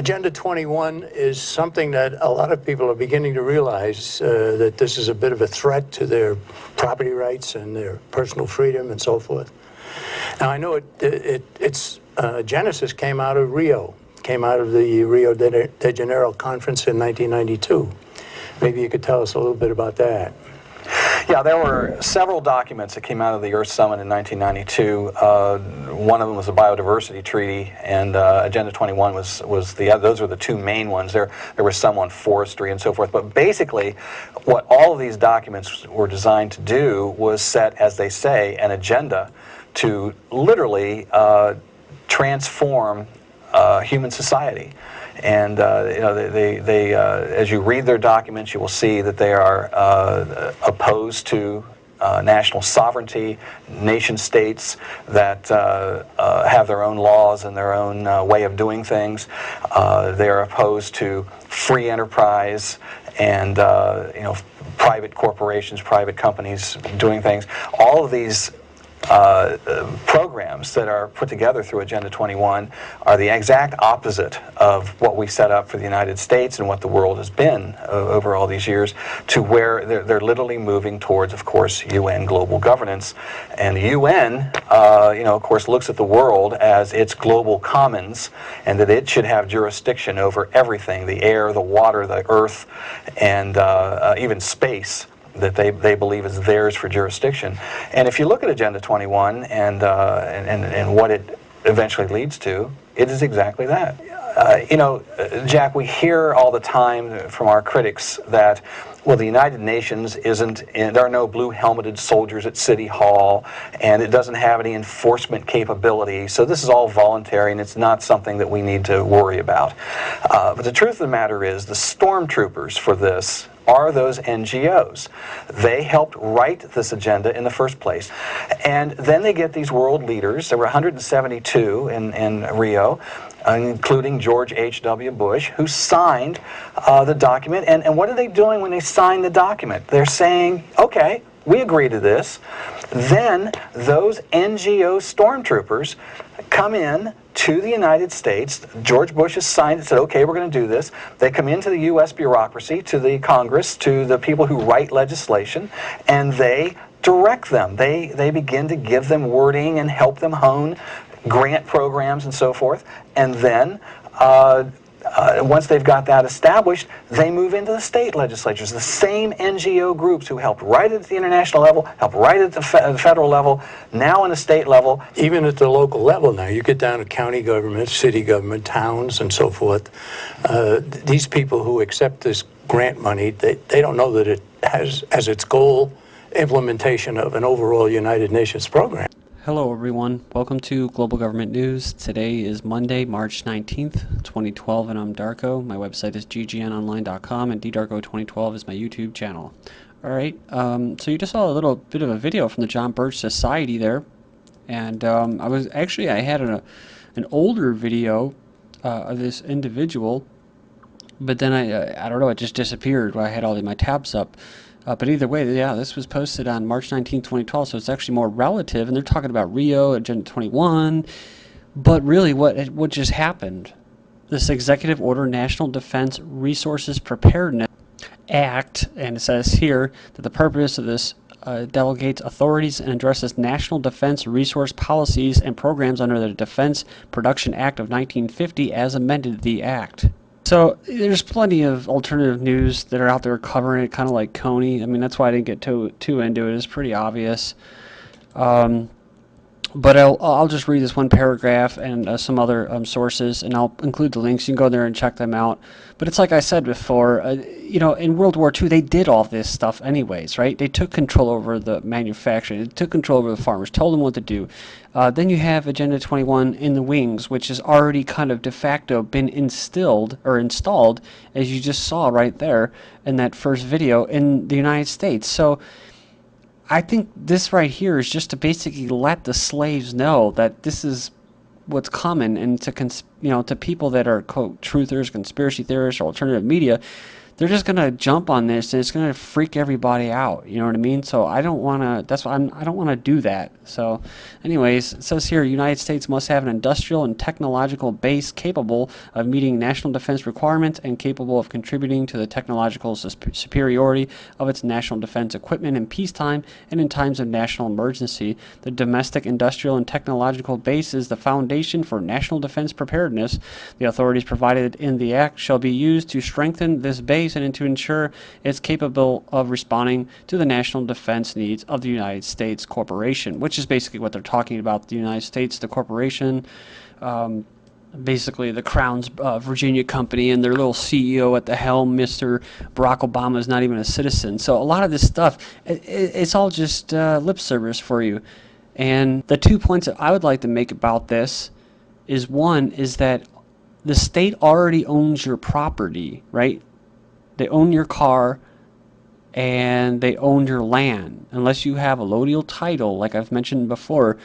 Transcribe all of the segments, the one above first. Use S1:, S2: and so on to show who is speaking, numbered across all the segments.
S1: Agenda 21 is something that a lot of people are beginning to realize that this is a bit of a threat to their property rights and their personal freedom and so forth. Now, I know its genesis came out of Rio, came out of the Rio de Janeiro conference in 1992. Maybe you could tell us a little bit about that.
S2: Yeah, there were several documents that came out of the Earth Summit in 1992. One of them was the Biodiversity Treaty, and Agenda 21 was the other. Those were the two main ones. There were some on forestry and so forth. But basically, what all of these documents were designed to do was set, as they say, an agenda to literally transform human society. And you know, as you read their documents, you will see that they are opposed to national sovereignty, nation states that have their own laws and their own way of doing things. They are opposed to free enterprise and you know, private corporations, private companies doing things. All of these programs that are put together through Agenda 21 are the exact opposite of what we set up for the United States and what the world has been over all these years, to where they're literally moving towards, of course, UN global governance. And the UN, you know, of course, looks at the world as its global commons, and that it should have jurisdiction over everything: the air, the water, the earth, and even space, that they believe is theirs for jurisdiction. And if you look at Agenda 21 and what it eventually leads to, it is exactly that. You know, Jack, we hear all the time from our critics that, well, the United Nations isn't, there are no blue-helmeted soldiers at City Hall, and it doesn't have any enforcement capability, so this is all voluntary and it's not something that we need to worry about. But the truth of the matter is, the stormtroopers for this are those NGOs. They helped write this agenda in the first place. And then they get these world leaders. There were 172 in Rio, including George H.W. Bush, who signed the document. And what are they doing when they sign the document? They're saying, okay, we agree to this. Then those NGO stormtroopers come in to the United States. George Bush has signed it, said, okay, we're going to do this. They come into the U.S. bureaucracy, to the Congress, to the people who write legislation, and they direct them. They begin to give them wording and help them hone grant programs and so forth. And then once they've got that established, they move into the state legislatures. The same NGO groups who helped write it at the international level, helped write it at the federal level, now in the state level.
S1: Even at the local level now, you get down to county government, city government, towns, and so forth. These people who accept this grant money, they don't know that it has as its goal implementation of an overall United Nations program.
S3: Hello everyone, welcome to Global Government News. Today is Monday, March 19th, 2012, and I'm Darko. My website is ggnonline.com, and ddarko2012 is my YouTube channel. Alright, so you just saw a little bit of a video from the John Birch Society there, and I had an older video of this individual, but then I don't know, it just disappeared while I had all my tabs up. But either way, yeah, this was posted on March 19, 2012, so it's actually more relative, and they're talking about Rio, Agenda 21, but really what just happened, this Executive Order National Defense Resources Preparedness Act, and it says here that the purpose of this delegates authorities and addresses national defense resource policies and programs under the Defense Production Act of 1950 as amended the Act. So there's plenty of alternative news that are out there covering it, kind of like Coney. I mean, that's why I didn't get too into it. It's pretty obvious. But I'll just read this one paragraph and some other sources, and I'll include the links. You can go there and check them out. But it's like I said before, you know, in World War II, they did all this stuff anyways, right? They took control over the manufacturing. They took control over the farmers, told them what to do. Then you have Agenda 21 in the wings, which has already kind of de facto been installed, as you just saw right there in that first video, in the United States. So I think this right here is just to basically let the slaves know that this is what's coming, and to people that are quote truthers, conspiracy theorists, or alternative media, they're just going to jump on this and it's going to freak everybody out. You know what I mean? So I don't want to, that's why I don't want to do that. So anyways, it says here, United States must have an industrial and technological base capable of meeting national defense requirements and capable of contributing to the technological superiority of its national defense equipment in peacetime and in times of national emergency. The domestic, industrial, and technological base is the foundation for national defense preparedness. The authorities provided in the Act shall be used to strengthen this base and to ensure it's capable of responding to the national defense needs of the United States corporation, which is basically what they're talking about. The United States, the corporation, basically the Crown's Virginia company and their little CEO at the helm, Mr. Barack Obama, is not even a citizen. So a lot of this stuff, it's all just lip service for you. And the 2 points that I would like to make about this is, one, is that the state already owns your property, right? They own your car and they own your land. Unless you have a allodial title, like I've mentioned before,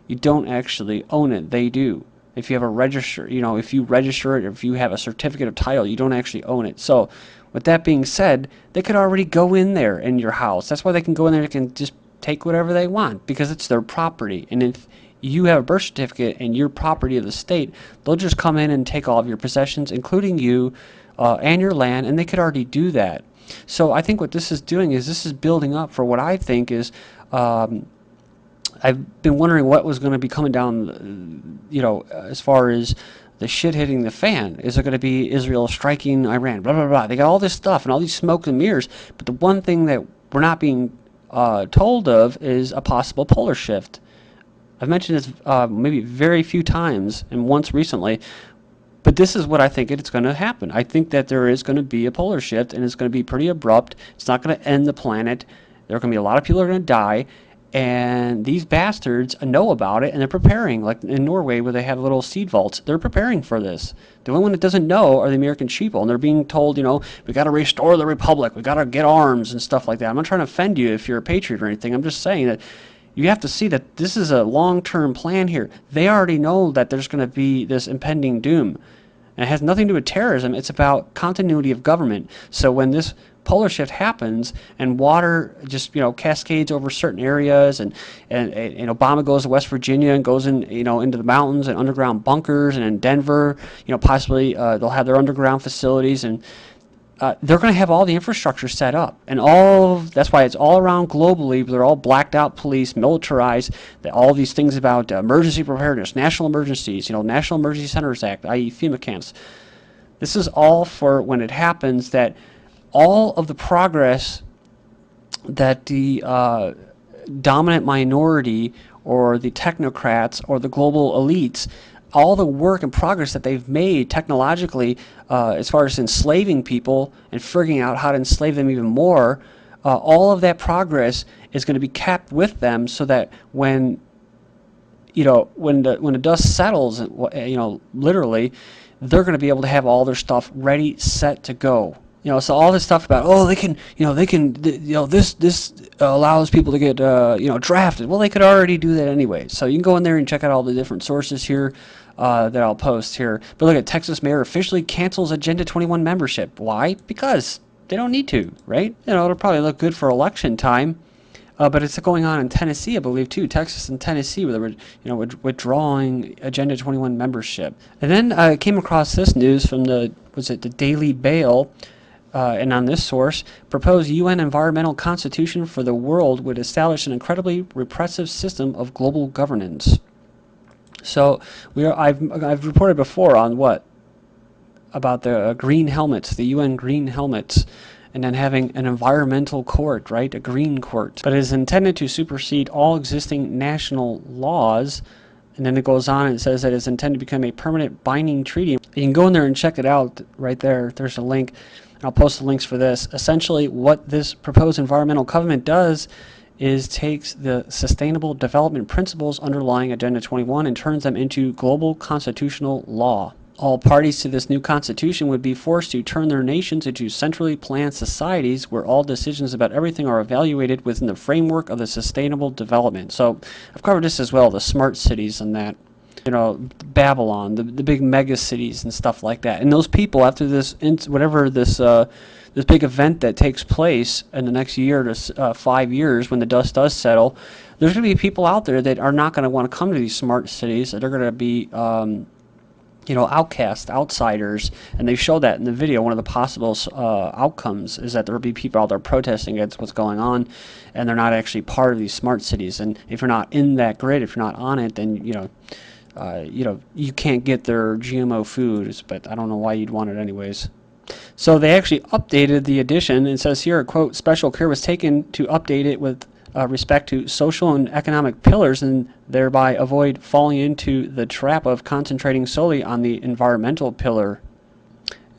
S3: you don't actually own it. They do. If you have a register, if you register it, or if you have a certificate of title, you don't actually own it. So with that being said, they could already go in there in your house. That's why they can go in there and can just take whatever they want, because it's their property. And if you have a birth certificate and you're property of the state, they'll just come in and take all of your possessions, including you and your land, and they could already do that. So I think what this is doing is this is building up for what I think is, I've been wondering what was going to be coming down, as far as the shit hitting the fan. Is it going to be Israel striking Iran? Blah, blah, blah. They got all this stuff and all these smoke and mirrors, but the one thing that we're not being told of is a possible polar shift. I've mentioned this maybe very few times and once recently, but this is what I think it's going to happen. I think that there is going to be a polar shift, and it's going to be pretty abrupt. It's not going to end the planet. There are going to be a lot of people who are going to die, and these bastards know about it, and they're preparing. Like in Norway, where they have little seed vaults, they're preparing for this. The only one that doesn't know are the American sheeple, and they're being told, we got to restore the republic, we got to get arms and stuff like that. I'm not trying to offend you if you're a patriot or anything. I'm just saying that you have to see that this is a long-term plan here. They already know that there's going to be this impending doom. And it has nothing to do with terrorism. It's about continuity of government. So when this polar shift happens and water just cascades over certain areas, and Obama goes to West Virginia and goes into the mountains and underground bunkers, and in Denver, possibly they'll have their underground facilities, and they're going to have all the infrastructure set up, and that's why it's all around globally. They're all blacked out police, militarized. All these things about emergency preparedness, national emergencies, National Emergency Centers Act, i.e. FEMA camps. This is all for when it happens, that all of the progress that the dominant minority or the technocrats or the global elites, all the work and progress that they've made technologically as far as enslaving people and figuring out how to enslave them even more, all of that progress is going to be kept with them, so that when the dust settles, literally, they're going to be able to have all their stuff ready, set to go. So all this stuff about, this allows people to get, drafted. Well, they could already do that anyway. So you can go in there and check out all the different sources here that I'll post here. But look at Texas mayor officially cancels Agenda 21 membership. Why? Because they don't need to, right? It'll probably look good for election time. But it's going on in Tennessee, I believe, too. Texas and Tennessee, where they were, withdrawing Agenda 21 membership. And then I came across this news from the Daily Bail. And on this source, proposed UN environmental constitution for the world would establish an incredibly repressive system of global governance. So I've reported before on about the green helmets, the UN green helmets, and then having an environmental court, right, a green court. But it is intended to supersede all existing national laws. And then it goes on and it says that it's intended to become a permanent binding treaty. You can go in there and check it out right there. There's a link. I'll post the links for this. Essentially, what this proposed environmental covenant does is takes the sustainable development principles underlying Agenda 21 and turns them into global constitutional law. All parties to this new constitution would be forced to turn their nations into centrally planned societies where all decisions about everything are evaluated within the framework of the sustainable development. So I've covered this as well, the smart cities and that. Babylon, the big mega cities and stuff like that. And those people, after this, this big event that takes place in the next year to 5 years, when the dust does settle, there's going to be people out there that are not going to want to come to these smart cities. That are going to be outcasts, outsiders, and they show that in the video. One of the possible outcomes is that there will be people out there protesting against what's going on, and they're not actually part of these smart cities. And if you're not in that grid, if you're not on it, then you can't get their GMO foods. But I don't know why you'd want it anyways. So they actually updated the edition. It says here, quote, special care was taken to update it with respect to social and economic pillars, and thereby avoid falling into the trap of concentrating solely on the environmental pillar.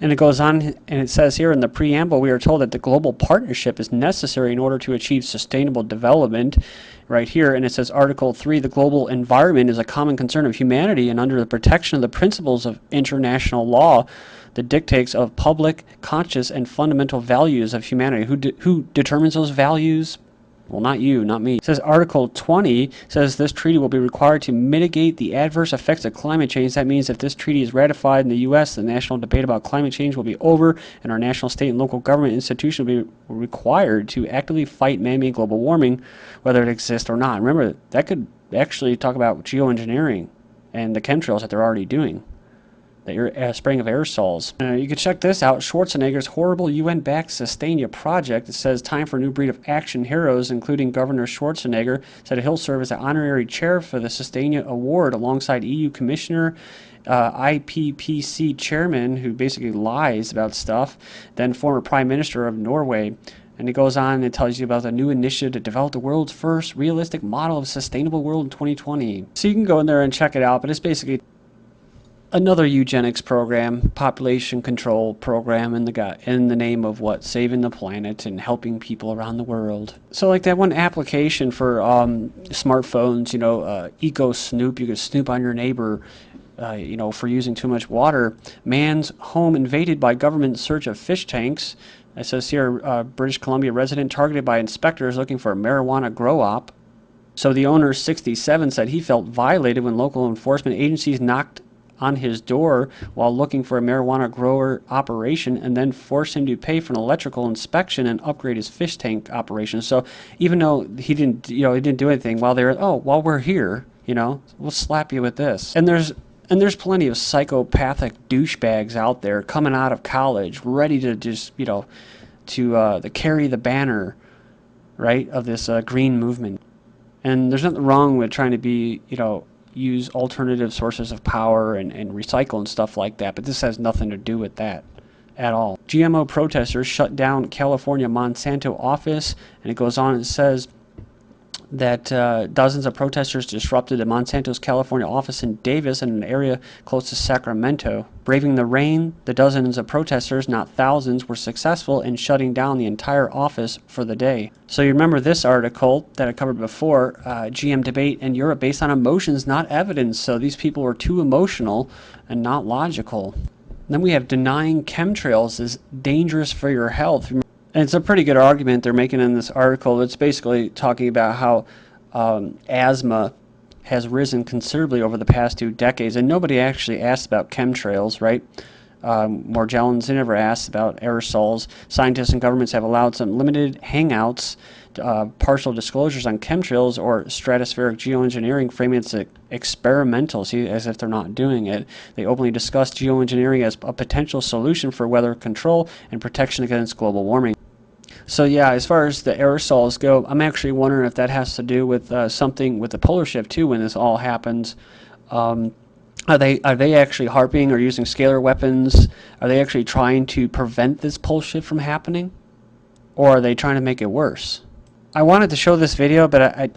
S3: And it goes on, and it says here in the preamble, we are told that the global partnership is necessary in order to achieve sustainable development, right here. And it says Article 3, the global environment is a common concern of humanity, and under the protection of the principles of international law, the dictates of public, conscious, and fundamental values of humanity. Who determines those values? Well, not you, not me. It says Article 20 says this treaty will be required to mitigate the adverse effects of climate change. That means if this treaty is ratified in the U.S., the national debate about climate change will be over, and our national, state, and local government institutions will be required to actively fight man-made global warming, whether it exists or not. Remember, that could actually talk about geoengineering and the chemtrails that they're already doing. The spraying of aerosols. You can check this out. Schwarzenegger's horrible UN-backed Sustainia project. It says time for a new breed of action heroes, including Governor Schwarzenegger. Said he'll serve as the honorary chair for the Sustainia Award alongside EU Commissioner, IPPC chairman, who basically lies about stuff, then former Prime Minister of Norway. And it goes on and tells you about the new initiative to develop the world's first realistic model of a sustainable world in 2020. So you can go in there and check it out, but it's basically another eugenics program, population control program in the name of what? Saving the planet and helping people around the world. So like that one application for smartphones, Eco Snoop, you could snoop on your neighbor, for using too much water. Man's home invaded by government search of fish tanks. It says here, British Columbia resident targeted by inspectors looking for a marijuana grow op. So the owner, 67, said he felt violated when local enforcement agencies knocked on his door while looking for a marijuana grower operation, and then forced him to pay for an electrical inspection and upgrade his fish tank operation. So even though he didn't do anything, while we're here, we'll slap you with this. And there's plenty of psychopathic douchebags out there coming out of college, ready to just to carry the banner, right, of this green movement. And there's nothing wrong with trying to be use alternative sources of power and recycle and stuff like that, but this has nothing to do with that at all. GMO protesters shut down California Monsanto office, and it goes on and says that dozens of protesters disrupted the Monsanto's California office in Davis and an area close to Sacramento. Braving the rain, the dozens of protesters, not thousands, were successful in shutting down the entire office for the day. So you remember this article that I covered before, GM debate in Europe based on emotions, not evidence. So these people were too emotional and not logical. Then we have denying chemtrails is dangerous for your health. And it's a pretty good argument they're making in this article. It's basically talking about how asthma has risen considerably over the past 2 decades, and nobody actually asked about chemtrails, right? Morgellons, they never asked about aerosols. Scientists and governments have allowed some limited hangouts, partial disclosures on chemtrails or stratospheric geoengineering, framing it as experimental, as if they're not doing it. They openly discuss geoengineering as a potential solution for weather control and protection against global warming. So yeah, as far as the aerosols go, I'm actually wondering if that has to do with something with the polar shift too when this all happens. Are they actually harping or using scalar weapons? Are they actually trying to prevent this pole shift from happening? Or are they trying to make it worse? I wanted to show this video, but I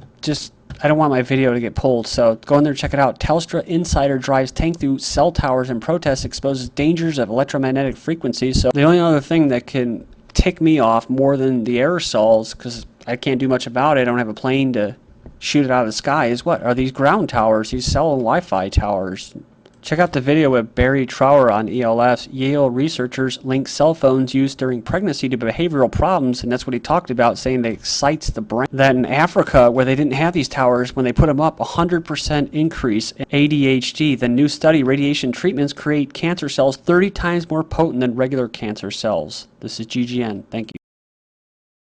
S3: don't want my video to get pulled, so go in there and check it out. Telstra insider drives tank through cell towers and protests, exposes dangers of electromagnetic frequencies. So the only other thing that can tick me off more than the aerosols, because I can't do much about it, I don't have a plane to shoot it out of the sky, is what? Are these ground towers, these cell and Wi-Fi towers? Check out the video with Barry Trower on ELFs. Yale researchers link cell phones used during pregnancy to behavioral problems, and that's what he talked about, saying that excites the brain. That in Africa, where they didn't have these towers, when they put them up, 100% increase in ADHD. The new study, radiation treatments create cancer cells 30 times more potent than regular cancer cells. This is GGN. Thank you.